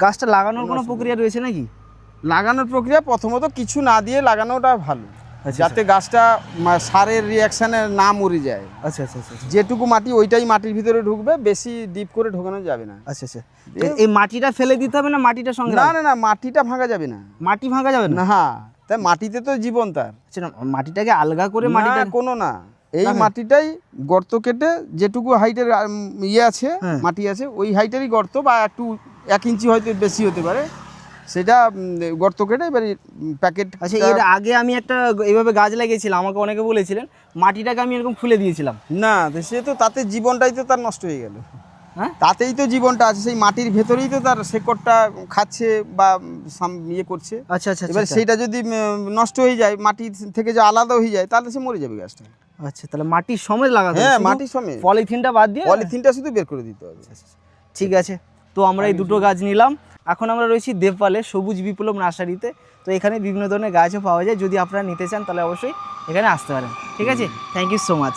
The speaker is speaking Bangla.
গাছটা লাগানোর কোনো প্রক্রিয়া রয়েছে নাকি? লাগানোর প্রক্রিয়া প্রথমত কিছু না দিয়ে লাগানোটা ভালো, যাতে গাছটা সারের রিয়াকশানে না মরে যায়। আচ্ছা আচ্ছা আচ্ছা। যেটুকু মাটি ওইটাই মাটির ভিতরে ঢুকবে, বেশি ডিপ করে ঢোকানো যাবে না। আচ্ছা আচ্ছা। এই মাটিটা ফেলে দিতে হবে না মাটিটা সঙ্গে? না না না, মাটিটা ভাঙা যাবে না। মাটি ভাঙা যাবে না? হ্যাঁ, তাই মাটিতে তো জীবন তার। আচ্ছা, মাটিটাকে আলগা করে মাটিটা কোনো না, এই মাটিটাই গর্ত কেটে যেটুকু হাইটের ইয়ে আছে মাটি আছে, ওই হাইটেরই গর্ত, বা একটু 1 ইঞ্চি হয়তো বেশি হতে পারে, সেটা গর্ত কেটে এবার প্যাকেট। আচ্ছা, এর আগে আমি একটা এইভাবে গাছ লাগিয়েছিলাম, আমাকে অনেকে বলেছিলেন মাটিটাকে আমি এরকম খুলে দিয়েছিলাম। না, সে তো তাতে জীবনটাই তো তার নষ্ট হয়ে গেল। হ্যাঁ, তাতেই তো জীবনটা আছে, সেই মাটির ভেতরেই তো তার শেকড়টা খাচ্ছে বা ইয়ে করছে। আচ্ছা আচ্ছা। এবার সেইটা যদি নষ্ট হয়ে যায়, মাটি থেকে যে আলাদা হয়ে যায়, তাহলে সে মরে যাবে গাছটা। আচ্ছা, তাহলে মাটির সমেত লাগাতে হবে? হ্যাঁ, মাটির সমেত, পলিথিনটা বাদ দিয়ে? পলিথিনটা শুধু বের করে দিতে হবে। ঠিক আছে, তো আমরা এই দুটো গাছ নিলাম। এখন আমরা রয়েছি দেবপালে সবুজ বিপ্লব নার্সারিতে। তো এখানে বিভিন্ন ধরনের গাছও পাওয়া যায়, যদি আপনারা নিতে চান তাহলে অবশ্যই এখানে আসতে পারেন। ঠিক আছে, থ্যাংক ইউ সো মাচ।